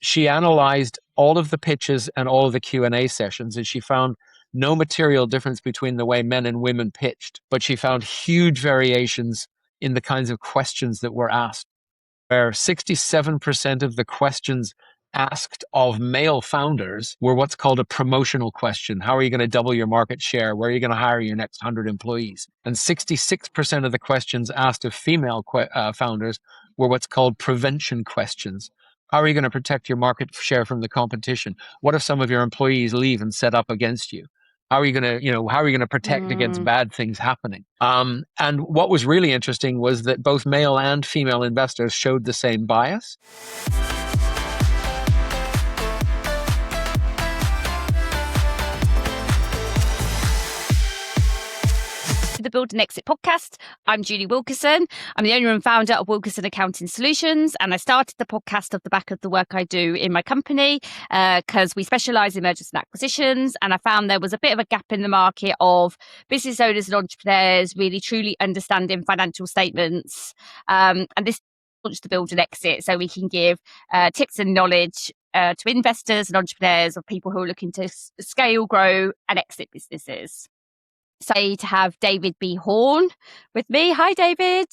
She analyzed all of the pitches and all of the Q&A sessions, and she found no material difference between the way men and women pitched, but she found huge variations in the kinds of questions that were asked, where 67% of the questions asked of male founders were what's called a promotional question. How are you going to double your market share? Where are you going to hire your next 100 employees? And 66% of the questions asked of female founders were what's called prevention questions. How are you going to protect your market share from the competition? What if some of your employees leave and set up against you? How are you going to, how are you going to protect against bad things happening? And what was really interesting was that both male and female investors showed the same bias. The Build and Exit podcast. I'm Julie Wilkinson. I'm the owner and founder of Wilkinson Accounting Solutions, and I started the podcast off the back of the work I do in my company because we specialise in mergers and acquisitions, and I found there was a bit of a gap in the market of business owners and entrepreneurs really truly understanding financial statements, and this launched the Build and Exit so we can give tips and knowledge to investors and entrepreneurs or people who are looking to scale, grow and exit businesses. So to have David B Horne with me. Hi, David.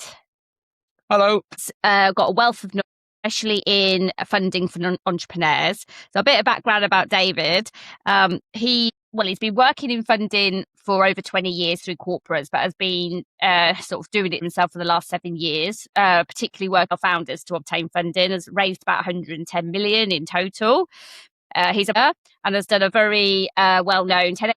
Hello. Got a wealth of knowledge, especially in funding for entrepreneurs. So a bit of background about David. He's been working in funding for over 20 years through corporates, but has been sort of doing it himself for the last 7 years, particularly working with founders to obtain funding, has raised about 110 million in total. He's and has done a very well-known TEDx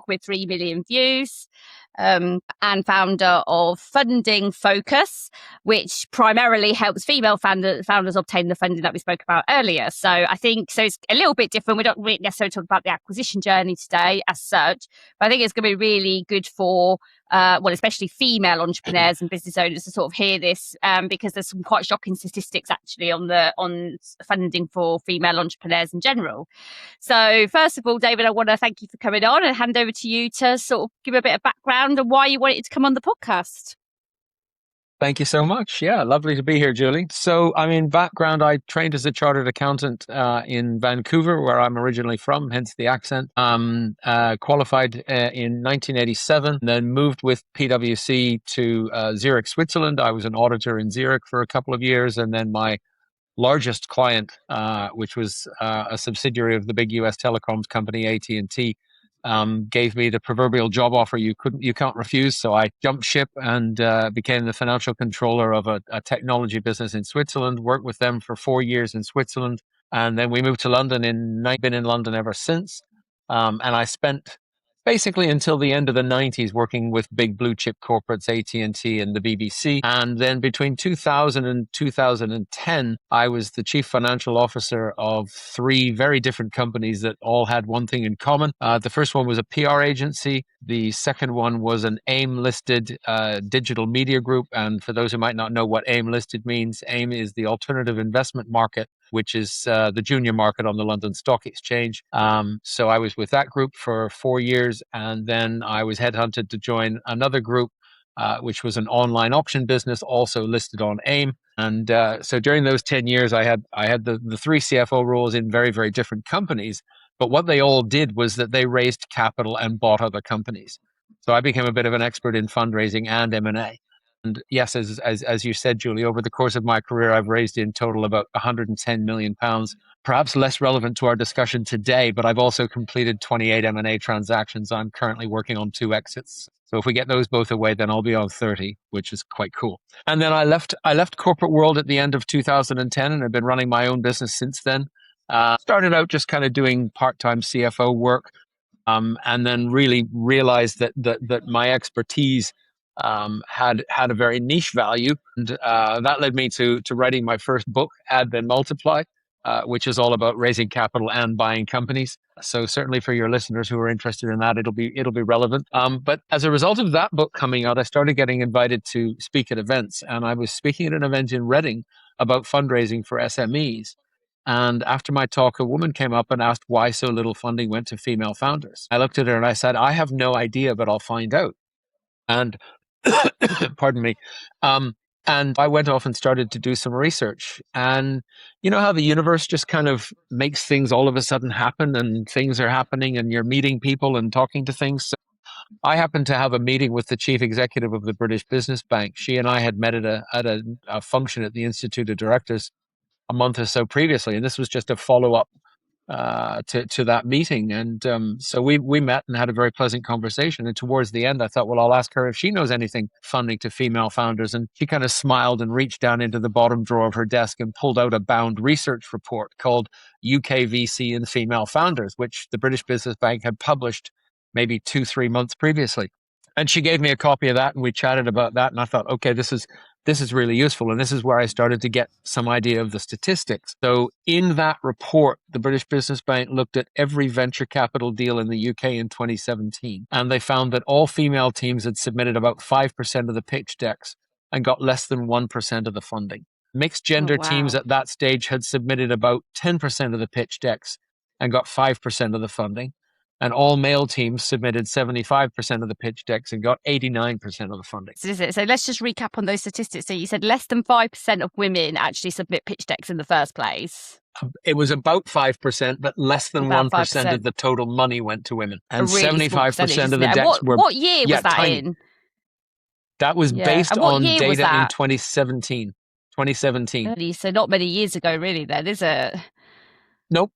with 3 million views, and founder of Funding Focus, which primarily helps female founders obtain the funding that we spoke about earlier. So I think it's a little bit different. We don't really necessarily talk about the acquisition journey today as such, but I think it's going to be really good for especially female entrepreneurs and business owners to sort of hear this, because there's some quite shocking statistics actually on funding for female entrepreneurs in general. So first of all, David, I want to thank you for coming on and hand over to you to sort of give a bit of background on why you wanted to come on the podcast. Thank you so much. Yeah, lovely to be here, Julie. So, background, I trained as a chartered accountant in Vancouver, where I'm originally from, hence the accent. Qualified in 1987, then moved with PwC to Zurich, Switzerland. I was an auditor in Zurich for a couple of years, and then my largest client, which was a subsidiary of the big US telecoms company, AT&T, gave me the proverbial job offer you can't refuse. So I jumped ship and became the financial controller of a technology business in Switzerland, worked with them for 4 years in Switzerland. And then we moved to London I've been in London ever since. And I spent basically until the end of the 90s working with big blue chip corporates, AT&T and the BBC. And then between 2000 and 2010, I was the chief financial officer of 3 very different companies that all had one thing in common. The first one was a PR agency. The second one was an AIM-listed digital media group. And for those who might not know what AIM-listed means, AIM is the alternative investment market, which is the junior market on the London Stock Exchange. So I was with that group for 4 years, and then I was headhunted to join another group, which was an online auction business, also listed on AIM. And so during those 10 years, I had the 3 CFO roles in very, very different companies. But what they all did was that they raised capital and bought other companies. So I became a bit of an expert in fundraising and M&A. And yes, as you said, Julie, over the course of my career, I've raised in total about 110 million pounds, perhaps less relevant to our discussion today, but I've also completed 28 M&A transactions. I'm currently working on 2 exits. So if we get those both away, then I'll be on 30, which is quite cool. And then I left corporate world at the end of 2010, and I've been running my own business since then. Started out just kind of doing part-time CFO work, and then really realized that my expertise had a very niche value, and that led me to writing my first book, Add Then Multiply, which is all about raising capital and buying companies. So certainly for your listeners who are interested in that, it'll be relevant. But as a result of that book coming out, I started getting invited to speak at events, and I was speaking at an event in Reading about fundraising for SMEs. And after my talk, a woman came up and asked why so little funding went to female founders. I looked at her and I said, I have no idea, but I'll find out. And pardon me. And I went off and started to do some research. And you know how the universe just kind of makes things all of a sudden happen, and things are happening and you're meeting people and talking to things. So I happened to have a meeting with the chief executive of the British Business Bank. She and I had met at a function at the Institute of Directors a month or so previously. And this was just a follow up to that meeting. And so we met and had a very pleasant conversation. And towards the end, I thought, well, I'll ask her if she knows anything funding to female founders. And she kind of smiled and reached down into the bottom drawer of her desk and pulled out a bound research report called UK VC and Female Founders, which the British Business Bank had published maybe 2-3 months previously. And she gave me a copy of that, and we chatted about that. And I thought, okay, this is really useful. And this is where I started to get some idea of the statistics. So in that report, the British Business Bank looked at every venture capital deal in the UK in 2017. And they found that all female teams had submitted about 5% of the pitch decks and got less than 1% of the funding. Mixed gender teams at that stage had submitted about 10% of the pitch decks and got 5% of the funding. And all male teams submitted 75% of the pitch decks and got 89% of the funding. So let's just recap on those statistics. So you said less than 5% of women actually submit pitch decks in the first place. It was about 5%, but less than 1% of the total money went to women. And really 75% of the decks were... What year was that tiny. in? That was based on data in 2017. 2017. So not many years ago, really, then, is it? Nope.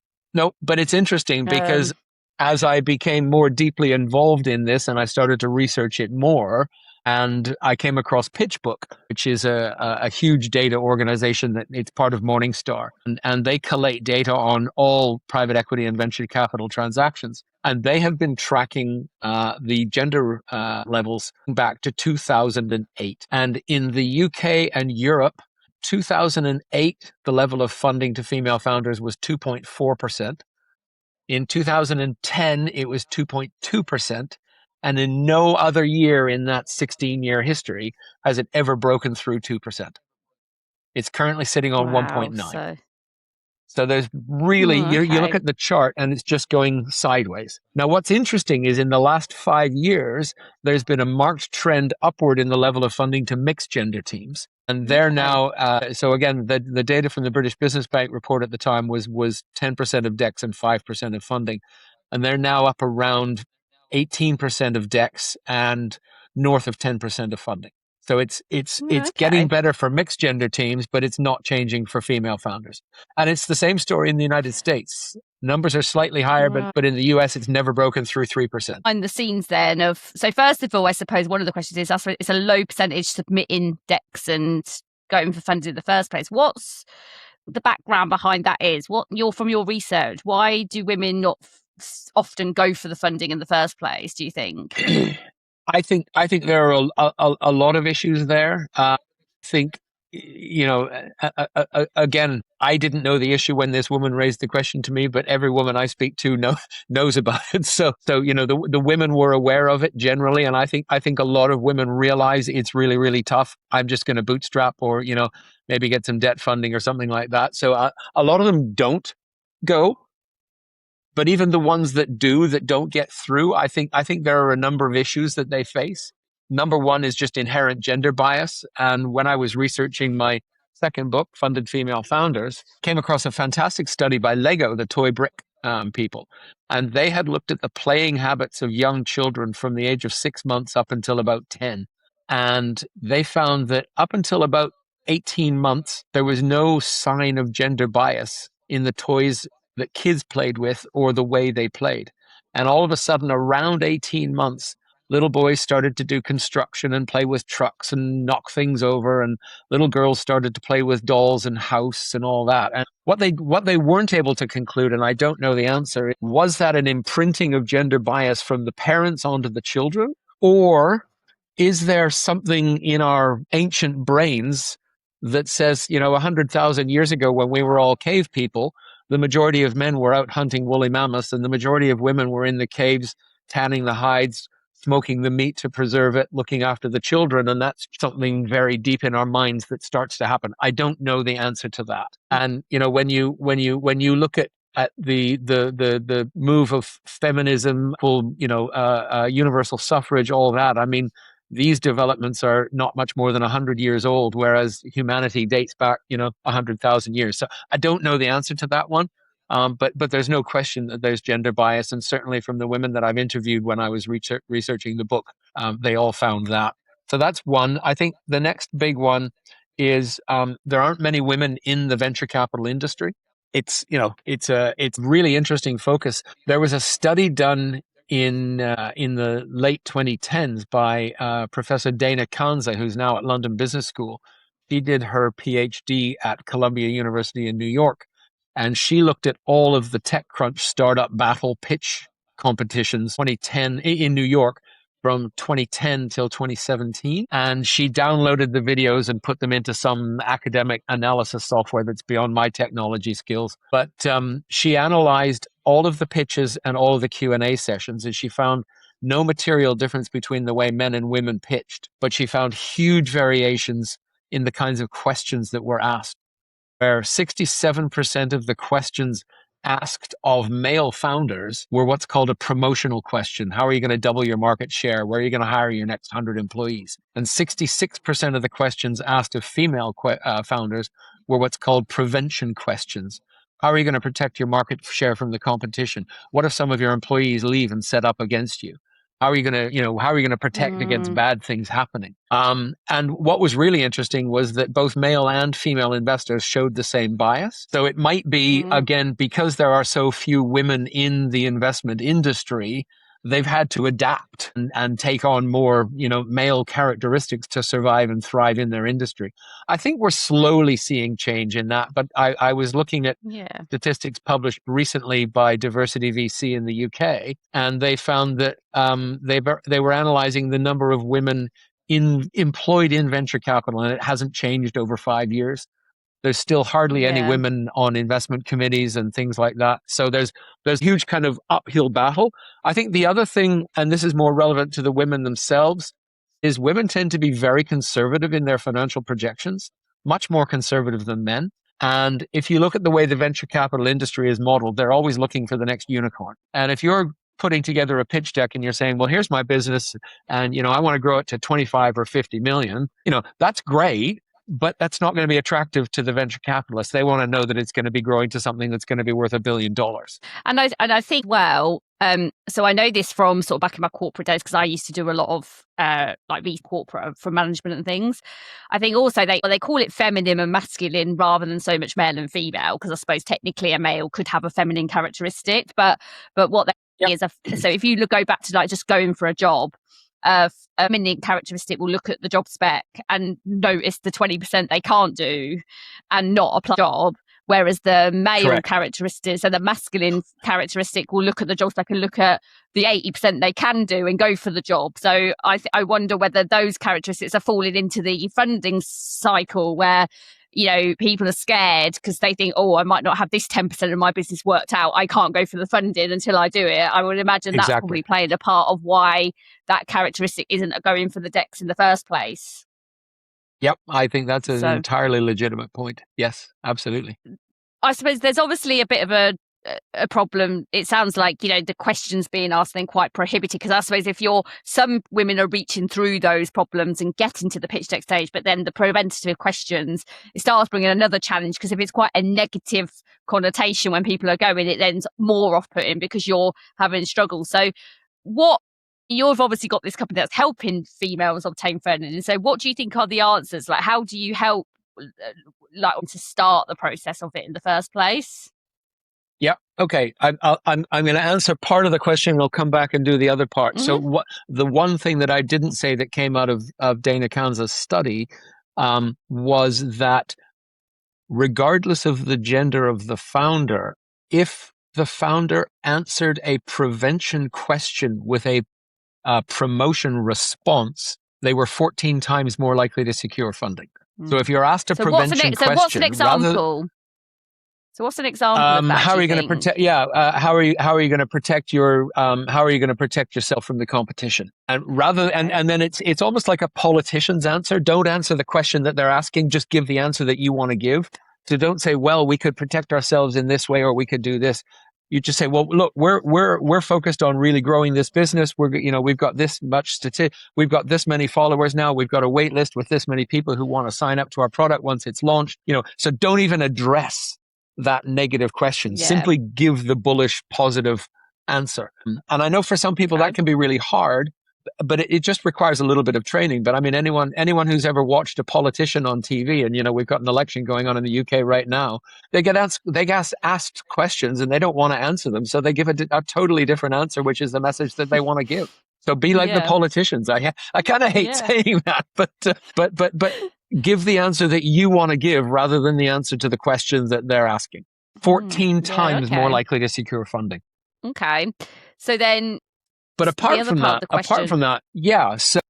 But it's interesting because as I became more deeply involved in this and I started to research it more, and I came across PitchBook, which is a huge data organization that it's part of Morningstar. And they collate data on all private equity and venture capital transactions. And they have been tracking the gender levels back to 2008. And in the UK and Europe, 2008, the level of funding to female founders was 2.4%. In 2010, it was 2.2%. And in no other year in that 16-year history has it ever broken through 2%. It's currently sitting on 1.9. So there's really, you look at the chart and it's just going sideways. Now, what's interesting is in the last 5 years, there's been a marked trend upward in the level of funding to mixed gender teams. And they're now, so again, the data from the British Business Bank report at the time was 10% of decks and 5% of funding. And they're now up around 18% of decks and north of 10% of funding. So it's getting better for mixed gender teams, but it's not changing for female founders. And it's the same story in the United States. Numbers are slightly higher, but in the US, it's never broken through 3%. Behind the scenes then so first of all, I suppose one of the questions is, it's a low percentage submitting decks and going for funding in the first place. What's the background behind that is? From your research, why do women not often go for the funding in the first place, do you think? I think there are a lot of issues there. I think, again, I didn't know the issue when this woman raised the question to me, but every woman I speak to knows about it. So the women were aware of it generally, and I think a lot of women realize it's really, really tough. I'm just going to bootstrap or maybe get some debt funding or something like that. So a lot of them don't go. But even the ones that don't get through, I think there are a number of issues that they face. Number one is just inherent gender bias. And when I was researching my second book, Funded Female Founders, came across a fantastic study by Lego, the toy brick people. And they had looked at the playing habits of young children from the age of 6 months up until about 10. And they found that up until about 18 months, there was no sign of gender bias in the toys that kids played with or the way they played. And all of a sudden, around 18 months, little boys started to do construction and play with trucks and knock things over, and little girls started to play with dolls and house and all that. And what they weren't able to conclude, and I don't know the answer, was that an imprinting of gender bias from the parents onto the children? Or is there something in our ancient brains that says, 100,000 years ago when we were all cave people, the majority of men were out hunting woolly mammoths and the majority of women were in the caves tanning the hides, smoking the meat to preserve it, looking after the children. And that's something very deep in our minds that starts to happen. I don't know the answer to that. And, when you look at the move of feminism, universal suffrage, all that, I mean, these developments are not much more than 100 years old, whereas humanity dates back, 100,000 years. So I don't know the answer to that one. But there's no question that there's gender bias, and certainly from the women that I've interviewed when I was researching the book, they all found that. So that's one. I think the next big one is there aren't many women in the venture capital industry. It's really interesting focus. There was a study done in the late 2010s by Professor Dana Kanza, who's now at London Business School. She did her PhD at Columbia University in New York, and she looked at all of the TechCrunch startup battle pitch competitions 2010 in New York from 2010 till 2017. And she downloaded the videos and put them into some academic analysis software that's beyond my technology skills. But she analyzed all of the pitches and all of the Q&A sessions, and she found no material difference between the way men and women pitched, but she found huge variations in the kinds of questions that were asked, where 67% of the questions asked of male founders were what's called a promotional question. How are you going to double your market share? Where are you going to hire your next 100 employees? And 66% of the questions asked of female founders were what's called prevention questions. How are you going to protect your market share from the competition? What if some of your employees leave and set up against you? How are you going to protect against bad things happening? And what was really interesting was that both male and female investors showed the same bias. So it might be, again, because there are so few women in the investment industry, they've had to adapt and take on more, male characteristics to survive and thrive in their industry. I think we're slowly seeing change in that. But I was looking at statistics published recently by Diversity VC in the UK, and they found that they were analyzing the number of women employed in venture capital, and it hasn't changed over 5 years. There's still hardly any women on investment committees and things like that. So there's a huge kind of uphill battle. I think the other thing, and this is more relevant to the women themselves, is women tend to be very conservative in their financial projections, much more conservative than men. And if you look at the way the venture capital industry is modeled, they're always looking for the next unicorn. And if you're putting together a pitch deck and you're saying, well, here's my business and, I want to grow it to 25 or 50 million, that's great. But that's not going to be attractive to the venture capitalists. They want to know that it's going to be growing to something that's going to be worth $1 billion. And I think, so I know this from sort of back in my corporate days, because I used to do a lot of like these corporate for management and things. I think also they call it feminine and masculine rather than so much male and female, because I suppose technically a male could have a feminine characteristic, but what they is so if you go back to like just going for a job, a feminine characteristic will look at the job spec and notice the 20% they can't do and not apply the job, whereas the male characteristics and the masculine characteristic will look at the job spec and look at the 80% they can do and go for the job. So I wonder whether those characteristics are falling into the funding cycle where people are scared because they think, I might not have this 10% of my business worked out. I can't go for the funding until I do it. I would imagine that's probably playing a part of why that characteristic isn't going for the decks in the first place. Yep, I think that's an entirely legitimate point. Yes, absolutely. I suppose there's obviously a bit of a problem. It sounds like, the questions being asked then quite prohibitive, because I suppose if some women are reaching through those problems and getting to the pitch deck stage, but then the preventative questions, it starts bringing another challenge, because if it's quite a negative connotation when people are going, it then's more off-putting because you're having struggles. So you've obviously got this company that's helping females obtain funding. So what do you think are the answers? Like, how do you help to start the process of it in the first place? Yeah. Okay. I'm going to answer part of the question, and I'll come back and do the other part. So the one thing that I didn't say that came out of Dana Kanza's study was that regardless of the gender of the founder, if the founder answered a prevention question with a promotion response, they were 14 times more likely to secure funding. So if you're asked a prevention question, so what's an example? So what's an example of that? How are you going to protect? How are you going to protect your? How are you going to protect yourself from the competition? And and then it's almost like a politician's answer. Don't answer the question that they're asking. Just give the answer that you want to give. So don't say, well, we could protect ourselves in this way, or we could do this. You just say, well, look, we're focused on really growing this business. We've got this much we've got this many followers now. We've got a wait list with this many people who want to sign up to our product once it's launched. So don't even address that negative question. Yeah. Simply give the bullish, positive answer. And I know for some people that can be really hard, but it just requires a little bit of training. But I mean, anyone who's ever watched a politician on TV, and we've got an election going on in the UK right now, they get asked questions and they don't want to answer them, so they give a totally different answer, which is the message that they want to give. So be like the politicians. I kind of hate saying that, but give the answer that you want to give rather than the answer to the question that they're asking. 14 times more likely to secure funding. Okay, so then. But apart from that, yeah. So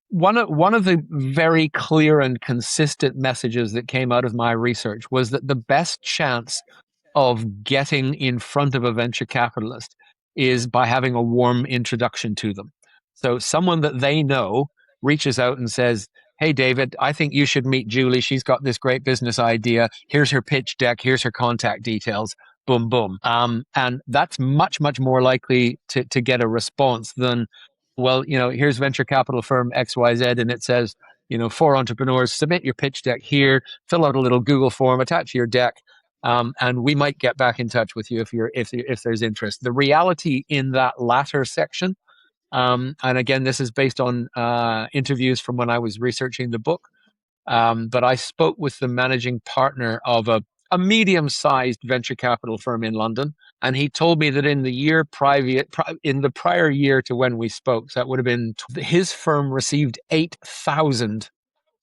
one of the very clear and consistent messages that came out of my research was that the best chance of getting in front of a venture capitalist is by having a warm introduction to them. So someone that they know reaches out and says, "Hey, David, I think you should meet Julie. She's got this great business idea. Here's her pitch deck. Here's her contact details." Boom, boom. And that's much, much more likely to get a response than, well, here's venture capital firm XYZ, and it says, for entrepreneurs, submit your pitch deck here, fill out a little Google form, attach your deck, and we might get back in touch with you if there's interest. The reality in that latter section, and again, this is based on interviews from when I was researching the book, but I spoke with the managing partner of a medium-sized venture capital firm in London, and he told me that in the prior year to when we spoke, so that would have been, his firm received 8,000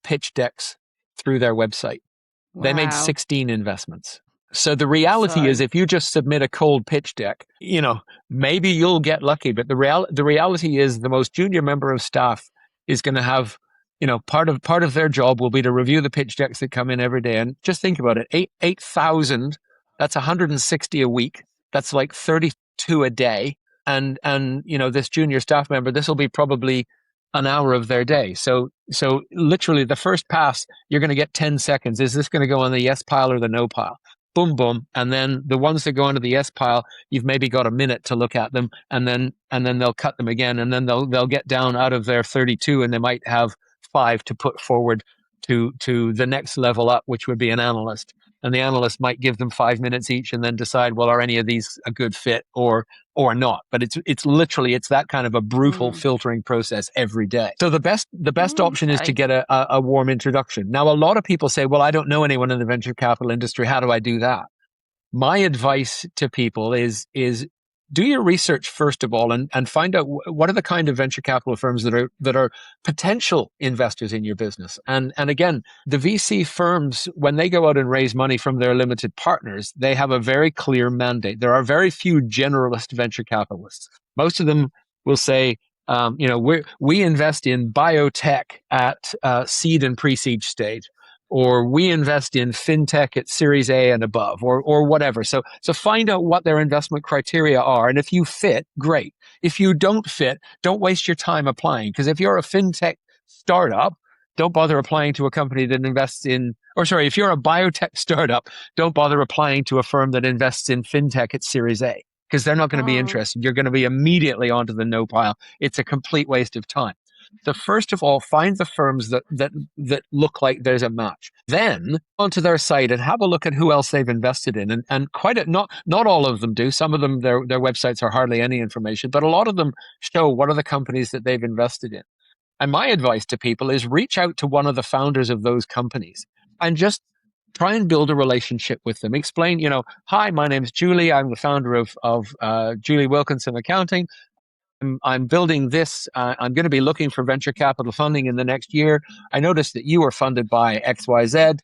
pitch decks through their website. Wow. They made 16 investments. So the reality is, if you just submit a cold pitch deck, maybe you'll get lucky, but the reality is the most junior member of staff is going to have, part of their job will be to review the pitch decks that come in every day. And just think about it, 8,000, that's 160 a week. That's like 32 a day. And this junior staff member, this will be probably an hour of their day. So literally the first pass, you're going to get 10 seconds. Is this going to go on the yes pile or the no pile? Boom, boom. And then the ones that go into the yes pile, you've maybe got a minute to look at them, and then they'll cut them again. And then they'll get down out of their 32, and they might have 5 to put forward to the next level up, which would be an analyst. And the analyst might give them 5 minutes each and then decide, well, are any of these a good fit or not? But it's literally that kind of a brutal filtering process every day. So the best option is to get a warm introduction. Now, a lot of people say, well, I don't know anyone in the venture capital industry. How do I do that? My advice to people is do your research first of all, and find out what are the kind of venture capital firms that are potential investors in your business. And again, the VC firms, when they go out and raise money from their limited partners, they have a very clear mandate. There are very few generalist venture capitalists. Most of them will say, we invest in biotech at seed and pre-seed stage, or we invest in fintech at Series A and above, or whatever. So find out what their investment criteria are. And if you fit, great. If you don't fit, don't waste your time applying. Because if you're a fintech startup, don't bother applying to a company that invests in, if you're a biotech startup, don't bother applying to a firm that invests in fintech at Series A, because they're not going to be interested. You're going to be immediately onto the no pile. It's a complete waste of time. So first of all, find the firms that look like there's a match. Then onto their site and have a look at who else they've invested in. And not all of them do. Some of them, their websites are hardly any information, but a lot of them show what are the companies that they've invested in. And my advice to people is reach out to one of the founders of those companies and just try and build a relationship with them. Explain, hi, my name's Julie. I'm the founder of Julie Wilkinson Accounting. I'm building this. I'm going to be looking for venture capital funding in the next year. I noticed that you were funded by XYZ.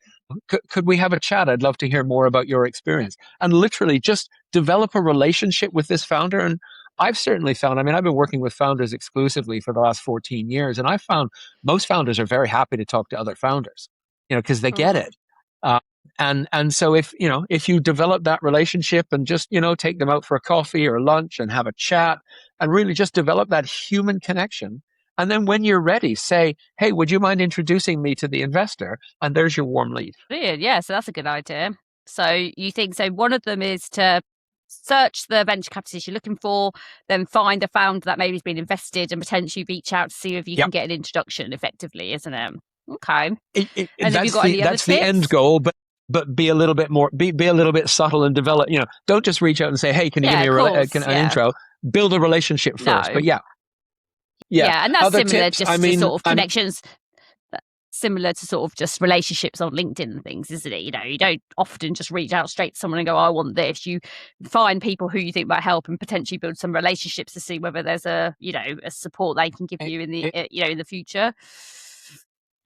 Could we have a chat? I'd love to hear more about your experience. And literally just develop a relationship with this founder. And I've certainly found, I've been working with founders exclusively for the last 14 years, and I found most founders are very happy to talk to other founders, because they get it. And so if you develop that relationship and just, take them out for a coffee or lunch and have a chat and really just develop that human connection. And then when you're ready, say, hey, would you mind introducing me to the investor? And there's your warm lead. Brilliant. Yeah. So that's a good idea. So you think, so one of them is to search the venture capitalist you're looking for, then find a founder that maybe has been invested and potentially reach out to see if you can Yep. get an introduction effectively, isn't it? Okay. And have you That's got any other the end tips? goal, but be a little bit more, be a little bit subtle and develop. Don't just reach out and say, "Hey, can you give Yeah, me of course. an Yeah. intro?" Build a relationship first. No. But yeah, yeah. Yeah, and that's Other similar tips. I just to mean, sort of connections, similar to sort of just relationships on LinkedIn and things, isn't it? You don't often just reach out straight to someone and go, I want this. You find people who you think might help and potentially build some relationships to see whether there's a support they can give you in the in the future.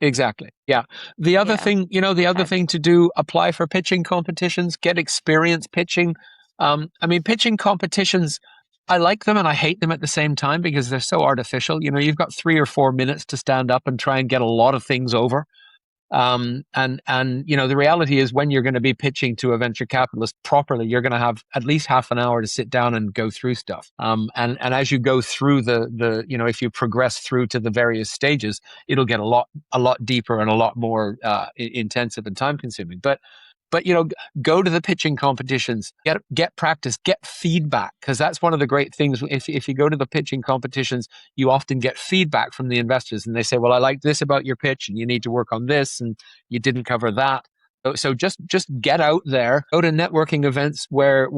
Exactly. Yeah. The other Yeah. thing, the other thing to do, apply for pitching competitions, get experience pitching. I mean, pitching competitions, I like them and I hate them at the same time because they're so artificial. You've got 3 or 4 minutes to stand up and try and get a lot of things over. And the reality is when you're going to be pitching to a venture capitalist properly, you're going to have at least half an hour to sit down and go through stuff. And as you go through if you progress through to the various stages, it'll get a lot deeper and a lot more intensive and time consuming. But go to the pitching competitions, get practice, get feedback, because that's one of the great things. If you go to the pitching competitions, you often get feedback from the investors, and they say, "Well, I like this about your pitch, and you need to work on this, and you didn't cover that." So just get out there, go to networking events where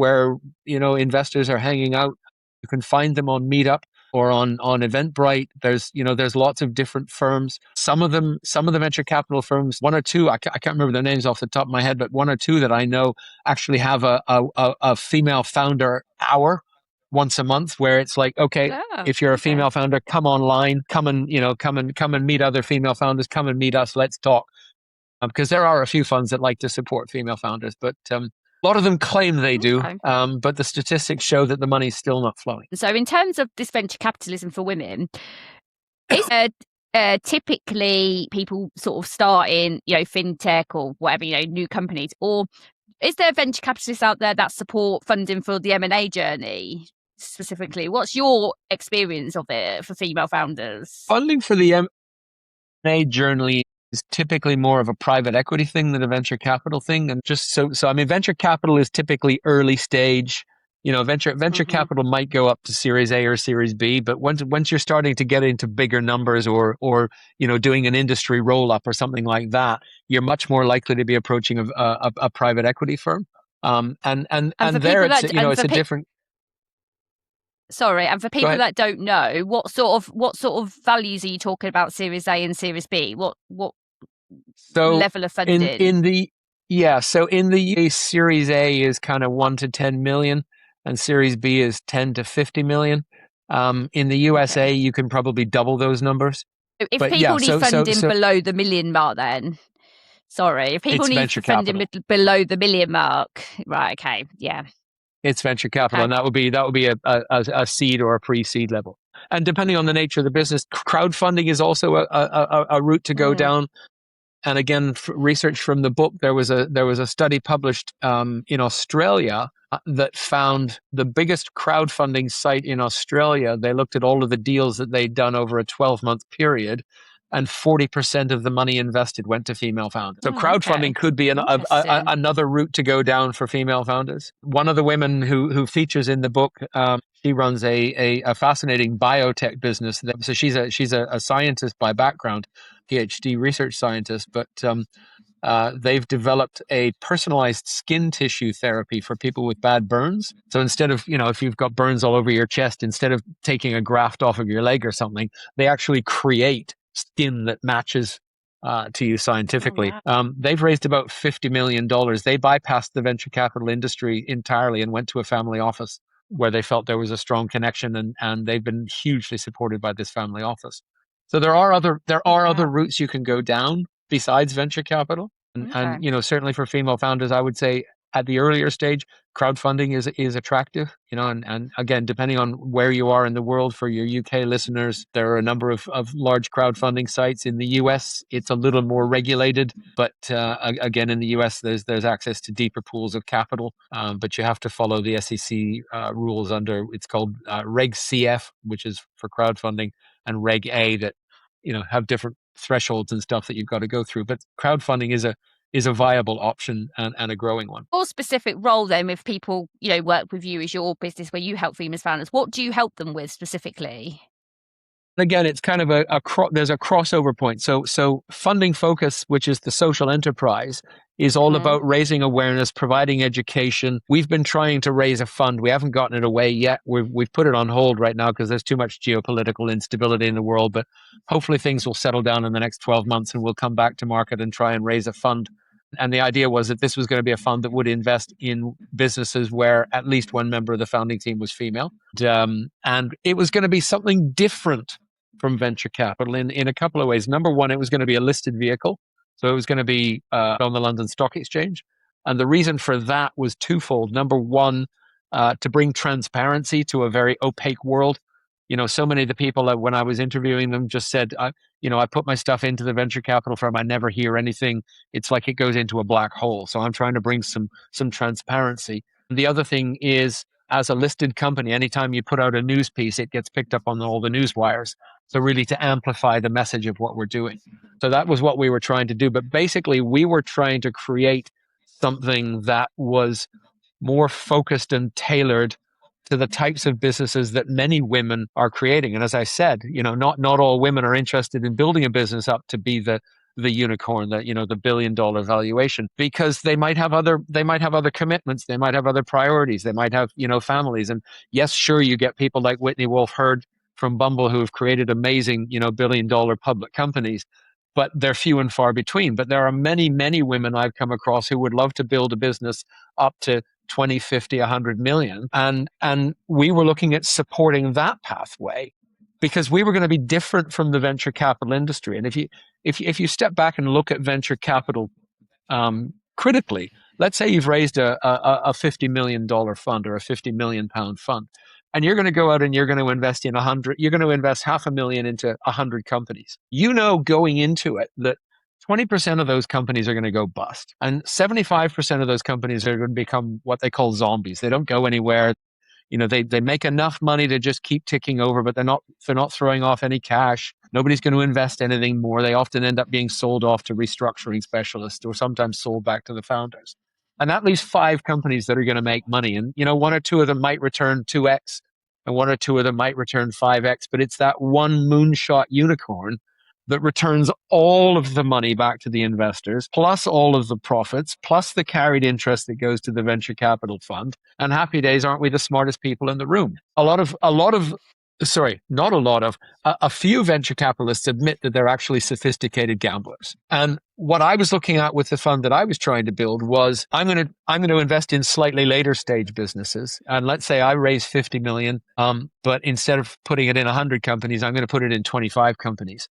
investors are hanging out. You can find them on Meetup or on Eventbrite. There's lots of different firms. Some of the venture capital firms, one or two, I can't remember their names off the top of my head, but one or two that I know actually have a female founder hour once a month where it's like, okay, if you're a female founder, come online, come and meet other female founders, come and meet us, let's talk. Because there are a few funds that like to support female founders, but a lot of them claim they do, but the statistics show that the money's still not flowing. So in terms of this venture capitalism for women, is typically people sort of start in, fintech or whatever, new companies, or is there venture capitalists out there that support funding for the M&A journey specifically? What's your experience of it for female founders? Funding for the M&A journey is typically more of a private equity thing than a venture capital thing. And just so I mean, venture capital is typically early stage. Venture capital might go up to Series A or Series B, but once you're starting to get into bigger numbers or doing an industry roll up or something like that, you're much more likely to be approaching a private equity firm. And there it's it's a different. Sorry, and for people that don't know, what sort of values are you talking about? Series A and Series B. What level of funding? In the US, Series A is kind of 1 to 10 million, and Series B is 10 to 50 million. In the USA, you can probably double those numbers. If people need funding below the million mark, then if people need funding below the million mark, right? Okay, yeah. It's venture capital, and that would be a seed or a pre-seed level. And depending on the nature of the business, crowdfunding is also a route to go down. And again, research from the book, there was a study published in Australia that found the biggest crowdfunding site in Australia. They looked at all of the deals that they'd done over a 12-month period, and 40% of the money invested went to female founders. So crowdfunding could be another route to go down for female founders. One of the women who features in the book, she runs a fascinating biotech business. So she's a scientist by background, PhD research scientist, but they've developed a personalized skin tissue therapy for people with bad burns. So instead of, if you've got burns all over your chest, instead of taking a graft off of your leg or something, they actually create skin that matches to you scientifically. They've raised about $50 million. They bypassed the venture capital industry entirely and went to a family office where they felt there was a strong connection, and they've been hugely supported by this family office. So there are other routes you can go down besides venture capital. And certainly for female founders, I would say at the earlier stage, crowdfunding is attractive, and again, depending on where you are in the world. For your UK listeners, there are a number of large crowdfunding sites. In the US, it's a little more regulated, but again, in the US, there's access to deeper pools of capital, but you have to follow the SEC rules under, it's called Reg CF, which is for crowdfunding, and Reg A that have different thresholds and stuff that you've got to go through. But crowdfunding is a viable option and a growing one. Your specific role then, if people, work with you as your business where you help female founders, what do you help them with specifically? Again, it's kind of there's a crossover point. So funding focus, which is the social enterprise, is all about raising awareness, providing education. We've been trying to raise a fund. We haven't gotten it away yet. We've put it on hold right now because there's too much geopolitical instability in the world. But hopefully things will settle down in the next 12 months and we'll come back to market and try and raise a fund. And the idea was that this was going to be a fund that would invest in businesses where at least one member of the founding team was female. And it was going to be something different from venture capital in a couple of ways. Number one, it was going to be a listed vehicle. So it was going to be on the London Stock Exchange. And the reason for that was twofold. Number one, to bring transparency to a very opaque world. So many of the people that when I was interviewing them just said, I put my stuff into the venture capital firm. I never hear anything. It's like it goes into a black hole. So I'm trying to bring some transparency. And the other thing is, as a listed company, anytime you put out a news piece, it gets picked up on all the news wires. So really to amplify the message of what we're doing. So that was what we were trying to do. But basically, we were trying to create something that was more focused and tailored to the types of businesses that many women are creating. And as I said, not all women are interested in building a business up to be the unicorn, the $1 billion valuation, because they might have other commitments, they might have other priorities, they might have families. And yes, sure, you get people like Whitney Wolfe Herd from Bumble who have created amazing $1 billion public companies, but they're few and far between. But there are many women I've come across who would love to build a business up to 20, 50, 100 million. And we were looking at supporting that pathway because we were going to be different from the venture capital industry. And if you step back and look at venture capital critically, let's say you've raised a $50 million fund or a £50 million fund, and you're going to go out and you're going to invest in you're going to invest $500,000 into 100 companies. Going into it that 20% of those companies are going to go bust, and 75% of those companies are going to become what they call zombies. They don't go anywhere. They make enough money to just keep ticking over, but they're not throwing off any cash. Nobody's going to invest anything more. They often end up being sold off to restructuring specialists or sometimes sold back to the founders. And that leaves 5 companies that are going to make money. And, 1 or 2 of them might return 2x and 1 or 2 of them might return 5x, but it's that one moonshot unicorn that returns all of the money back to the investors, plus all of the profits, plus the carried interest that goes to the venture capital fund. And happy days, aren't we the smartest people in the room? A few venture capitalists admit that they're actually sophisticated gamblers. And what I was looking at with the fund that I was trying to build was I'm going to invest in slightly later stage businesses. And let's say I raise 50 million, but instead of putting it in 100 companies, I'm going to put it in 25 companies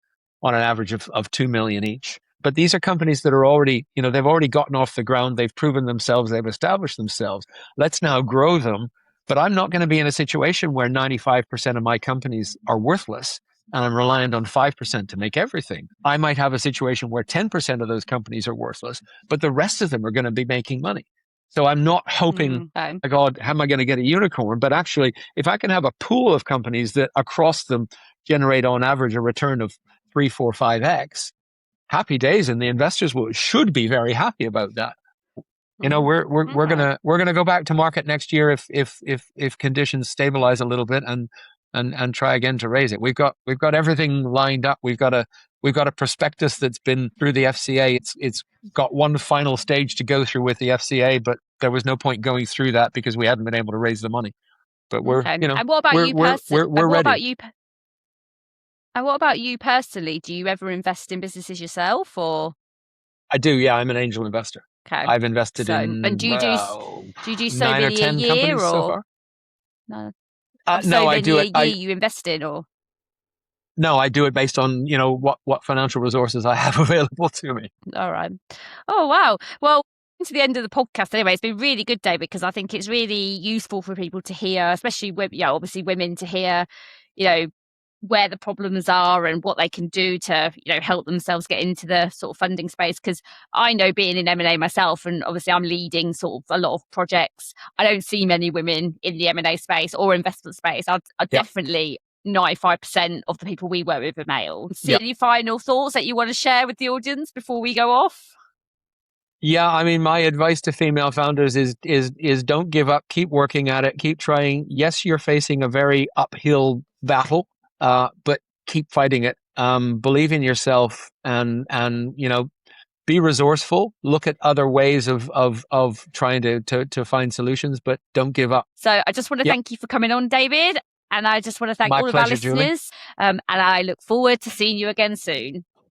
on an average of 2 million each. But these are companies that are already, they've already gotten off the ground. They've proven themselves. They've established themselves. Let's now grow them. But I'm not going to be in a situation where 95% of my companies are worthless and I'm reliant on 5% to make everything. I might have a situation where 10% of those companies are worthless, but the rest of them are going to be making money. So I'm not hoping, my God, how am I going to get a unicorn? But actually, if I can have a pool of companies that across them generate on average a return of 3, 4, 5x, happy days, and the investors should be very happy about that. We're gonna go back to market next year if conditions stabilize a little bit and try again to raise it. We've got everything lined up. We've got a prospectus that's been through the FCA. It's got one final stage to go through with the FCA, but there was no point going through that because we hadn't been able to raise the money. But And what about you personally? We're ready. And what about you personally? Do you ever invest in businesses yourself, or? I do. Yeah, I'm an angel investor. Okay. I've invested in and do you do so 9 or many 10 a year, companies or so far. no? No, I do it. A year you invest in, or? No, I do it based on what financial resources I have available to me. All right. Oh wow. Well, to the end of the podcast anyway. It's been really good, David, because I think it's really useful for people to hear, especially obviously women, to hear, where the problems are and what they can do to, help themselves get into the sort of funding space. Because I know, being in M&A myself, and obviously I'm leading sort of a lot of projects, I don't see many women in the M&A space or investment space. I definitely 95% of the people we work with are male. So any final thoughts that you want to share with the audience before we go off? Yeah, I mean, my advice to female founders is don't give up, keep working at it, keep trying. Yes, you're facing a very uphill battle, but keep fighting it. Believe in yourself, and be resourceful. Look at other ways of trying to find solutions, but don't give up. So I just want to Yep, thank you for coming on, David. And I just want to thank my all of our pleasure, Julie. listeners. And I look forward to seeing you again soon.